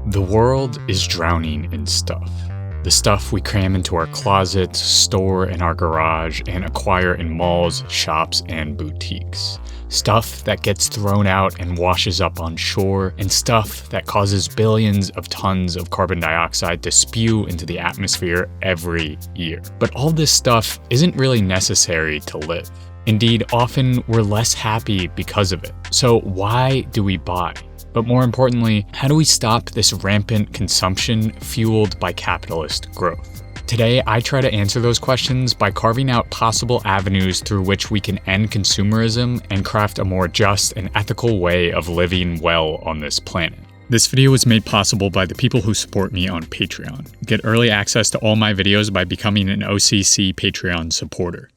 The world is drowning in stuff. The stuff we cram into our closets, store in our garage, and acquire in malls, shops, and boutiques. Stuff that gets thrown out and washes up on shore, and stuff that causes billions of tons of carbon dioxide to spew into the atmosphere every year. But all this stuff isn't really necessary to live. Indeed, often we're less happy because of it. So why do we buy? But more importantly, how do we stop this rampant consumption fueled by capitalist growth? Today, I try to answer those questions by carving out possible avenues through which we can end consumerism and craft a more just and ethical way of living well on this planet. This video was made possible by the people who support me on Patreon. Get early access to all my videos by becoming an OCC Patreon supporter.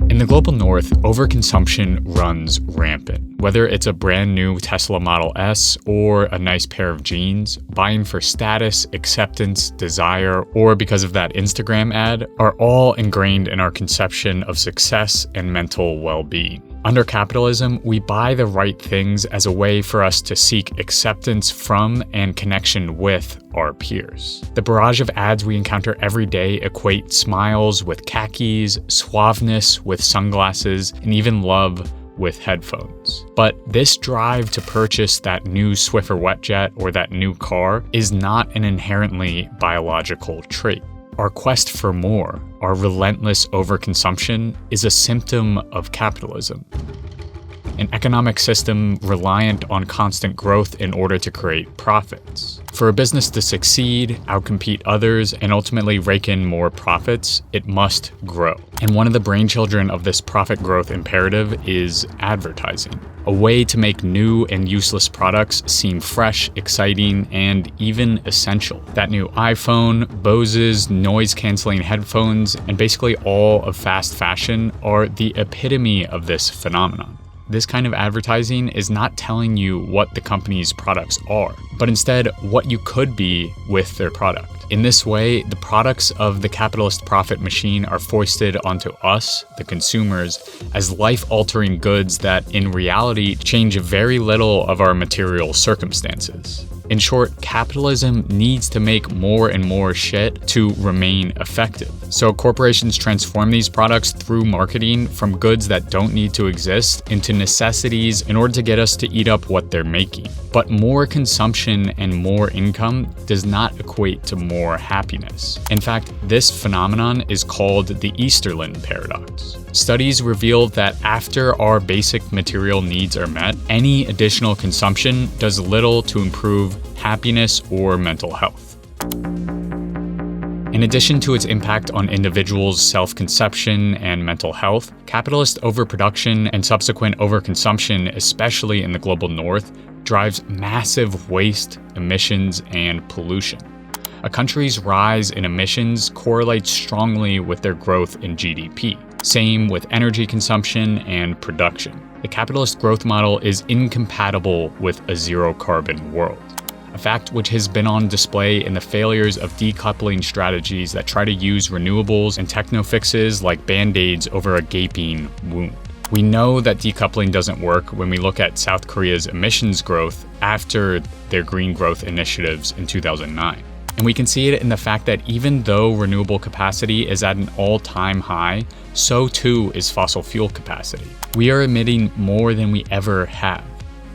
In the global north, overconsumption runs rampant. Whether it's a brand new Tesla Model S or a nice pair of jeans, buying for status, acceptance, desire, or because of that Instagram ad are all ingrained in our conception of success and mental well-being. Under capitalism, we buy the right things as a way for us to seek acceptance from and connection with our peers. The barrage of ads we encounter every day equate smiles with khakis, suaveness with sunglasses, and even love with headphones. But this drive to purchase that new Swiffer wetjet or that new car is not an inherently biological trait. Our quest for more, our relentless overconsumption, is a symptom of capitalism. An economic system reliant on constant growth in order to create profits. For a business to succeed, outcompete others, and ultimately rake in more profits, it must grow. And one of the brainchildren of this profit growth imperative is advertising. A way to make new and useless products seem fresh, exciting, and even essential. That new iPhone, Bose's noise-canceling headphones, and basically all of fast fashion are the epitome of this phenomenon. This kind of advertising is not telling you what the company's products are, but instead what you could be with their product. In this way, the products of the capitalist profit machine are foisted onto us, the consumers, as life-altering goods that in reality change very little of our material circumstances. In short, capitalism needs to make more and more shit to remain effective. So corporations transform these products through marketing from goods that don't need to exist into necessities in order to get us to eat up what they're making. But more consumption and more income does not equate to more happiness. In fact, this phenomenon is called the Easterlin paradox. Studies reveal that after our basic material needs are met, any additional consumption does little to improve happiness or mental health. In addition to its impact on individuals' self-conception and mental health, capitalist overproduction and subsequent overconsumption, especially in the global north, drives massive waste, emissions, and pollution. A country's rise in emissions correlates strongly with their growth in GDP. Same with energy consumption and production. The capitalist growth model is incompatible with a zero-carbon world. A fact which has been on display in the failures of decoupling strategies that try to use renewables and techno-fixes like band-aids over a gaping wound. We know that decoupling doesn't work when we look at South Korea's emissions growth after their green growth initiatives in 2009. And we can see it in the fact that even though renewable capacity is at an all-time high, so too is fossil fuel capacity. We are emitting more than we ever have.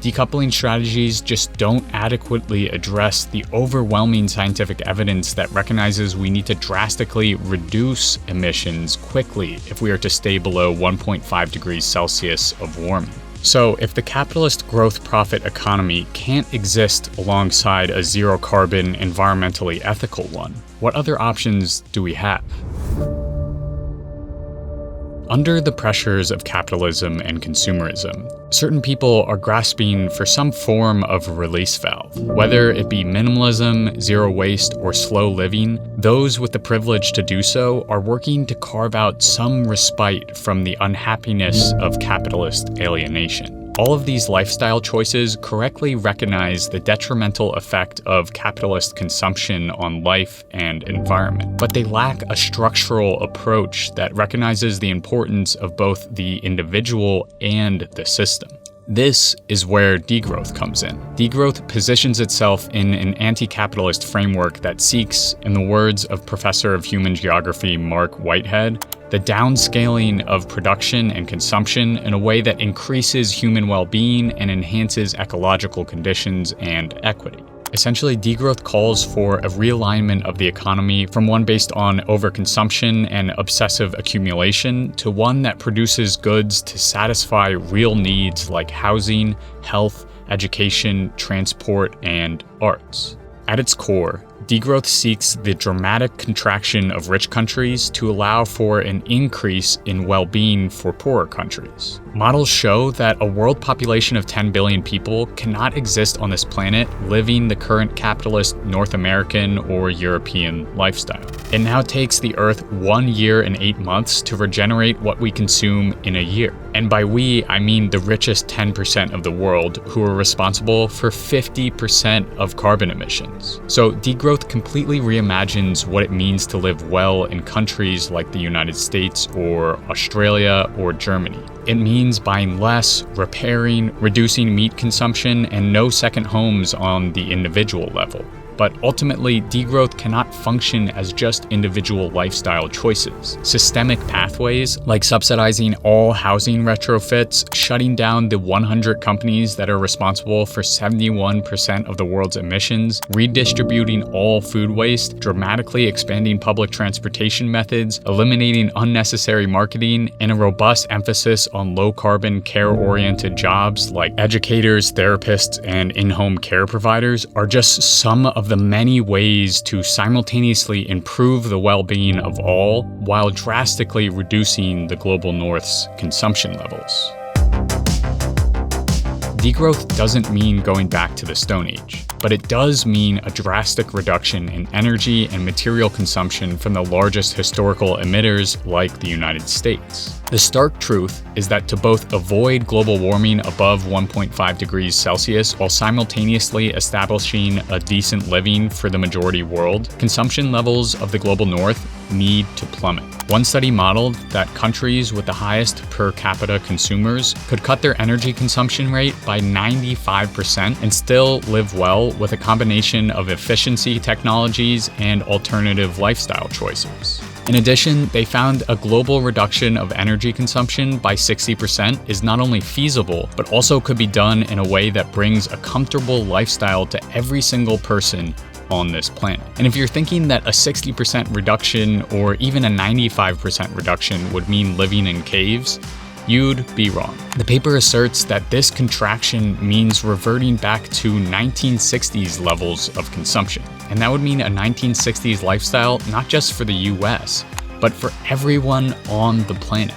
Decoupling strategies just don't adequately address the overwhelming scientific evidence that recognizes we need to drastically reduce emissions quickly if we are to stay below 1.5 degrees Celsius of warming. So if the capitalist growth profit economy can't exist alongside a zero-carbon, environmentally ethical one, what other options do we have? Under the pressures of capitalism and consumerism, certain people are grasping for some form of release valve. Whether it be minimalism, zero waste, or slow living, those with the privilege to do so are working to carve out some respite from the unhappiness of capitalist alienation. All of these lifestyle choices correctly recognize the detrimental effect of capitalist consumption on life and environment, but they lack a structural approach that recognizes the importance of both the individual and the system. This is where degrowth comes in. Degrowth positions itself in an anti-capitalist framework that seeks, in the words of Professor of Human Geography Mark Whitehead, the downscaling of production and consumption in a way that increases human well-being and enhances ecological conditions and equity. Essentially, degrowth calls for a realignment of the economy from one based on overconsumption and obsessive accumulation to one that produces goods to satisfy real needs like housing, health, education, transport, and arts. At its core, degrowth seeks the dramatic contraction of rich countries to allow for an increase in well-being for poorer countries. Models show that a world population of 10 billion people cannot exist on this planet living the current capitalist North American or European lifestyle. It now takes the Earth 1 year and 8 months to regenerate what we consume in a year. And by we, I mean the richest 10% of the world, who are responsible for 50% of carbon emissions. So degrowth completely reimagines what it means to live well in countries like the United States or Australia or Germany. It means buying less, repairing, reducing meat consumption, and no second homes on the individual level. But ultimately, degrowth cannot function as just individual lifestyle choices. Systemic pathways, like subsidizing all housing retrofits, shutting down the 100 companies that are responsible for 71% of the world's emissions, redistributing all food waste, dramatically expanding public transportation methods, eliminating unnecessary marketing, and a robust emphasis on low-carbon, care-oriented jobs like educators, therapists, and in-home care providers are just some of the many ways to simultaneously improve the well-being of all while drastically reducing the global north's consumption levels. Degrowth doesn't mean going back to the Stone Age, but it does mean a drastic reduction in energy and material consumption from the largest historical emitters like the United States. The stark truth is that to both avoid global warming above 1.5 degrees Celsius while simultaneously establishing a decent living for the majority world, consumption levels of the global north need to plummet. One study modeled that countries with the highest per capita consumers could cut their energy consumption rate by 95% and still live well with a combination of efficiency technologies and alternative lifestyle choices. In addition, they found a global reduction of energy consumption by 60% is not only feasible, but also could be done in a way that brings a comfortable lifestyle to every single person on this planet. And if you're thinking that a 60% reduction or even a 95% reduction would mean living in caves, you'd be wrong. The paper asserts that this contraction means reverting back to 1960s levels of consumption. And that would mean a 1960s lifestyle not just for the US, but for everyone on the planet.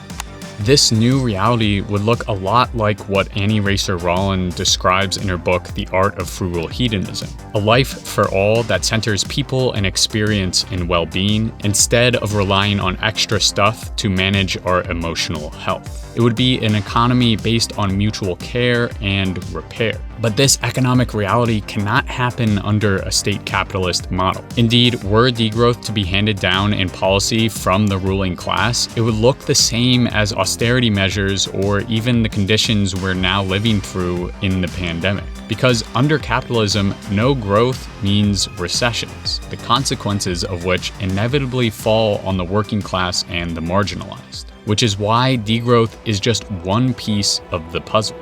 This new reality would look a lot like what Annie Racer Rollin describes in her book, The Art of Frugal Hedonism, a life for all that centers people and experience in well-being instead of relying on extra stuff to manage our emotional health. It would be an economy based on mutual care and repair. But this economic reality cannot happen under a state capitalist model. Indeed, were degrowth to be handed down in policy from the ruling class, it would look the same as austerity measures or even the conditions we're now living through in the pandemic. Because under capitalism, no growth means recessions, the consequences of which inevitably fall on the working class and the marginalized. Which is why degrowth is just one piece of the puzzle.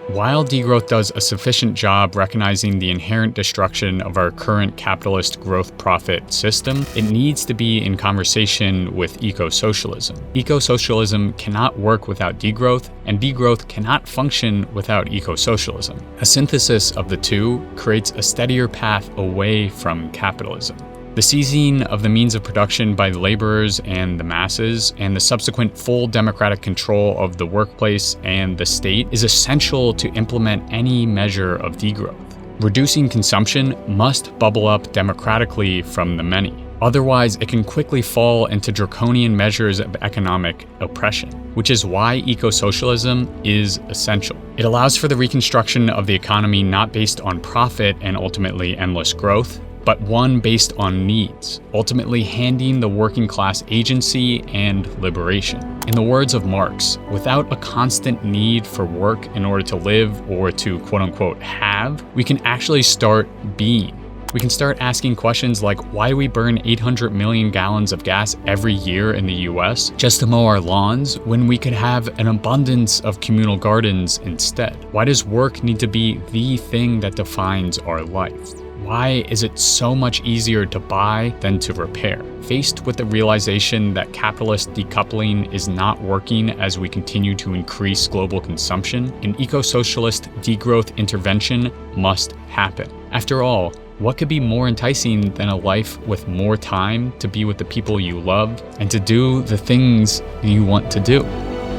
While degrowth does a sufficient job recognizing the inherent destruction of our current capitalist growth profit system, it needs to be in conversation with ecosocialism. Ecosocialism cannot work without degrowth, and degrowth cannot function without ecosocialism. A synthesis of the two creates a steadier path away from capitalism. The seizing of the means of production by the laborers and the masses, and the subsequent full democratic control of the workplace and the state is essential to implement any measure of degrowth. Reducing consumption must bubble up democratically from the many. Otherwise, it can quickly fall into draconian measures of economic oppression, which is why ecosocialism is essential. It allows for the reconstruction of the economy not based on profit and ultimately endless growth, but one based on needs, ultimately handing the working class agency and liberation. In the words of Marx, without a constant need for work in order to live or to quote-unquote have, we can actually start being. We can start asking questions like, why do we burn 800 million gallons of gas every year in the US just to mow our lawns when we could have an abundance of communal gardens instead? Why does work need to be the thing that defines our life? Why is it so much easier to buy than to repair? Faced with the realization that capitalist decoupling is not working as we continue to increase global consumption, an eco-socialist degrowth intervention must happen. After all, what could be more enticing than a life with more time to be with the people you love and to do the things you want to do?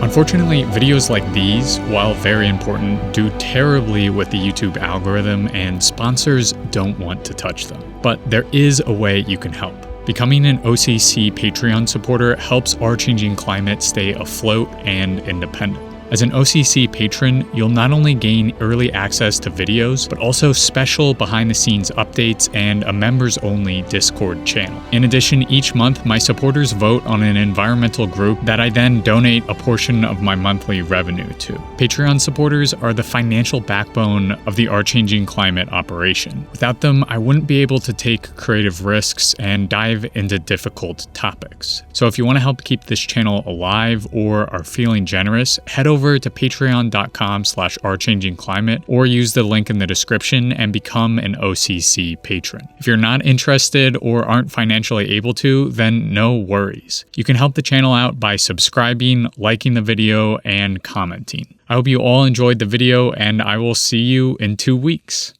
Unfortunately, videos like these, while very important, do terribly with the YouTube algorithm and sponsors don't want to touch them. But there is a way you can help. Becoming an OCC Patreon supporter helps Our Changing Climate stay afloat and independent. As an OCC patron, you'll not only gain early access to videos, but also special behind-the-scenes updates and a members-only Discord channel. In addition, each month, my supporters vote on an environmental group that I then donate a portion of my monthly revenue to. Patreon supporters are the financial backbone of the Our Changing Climate operation. Without them, I wouldn't be able to take creative risks and dive into difficult topics. So if you want to help keep this channel alive or are feeling generous, head over to patreon.com/ourchangingclimate or use the link in the description and become an OCC patron. If you're not interested or aren't financially able to, then no worries. You can help the channel out by subscribing, liking the video, and commenting. I hope you all enjoyed the video, and I will see you in 2 weeks.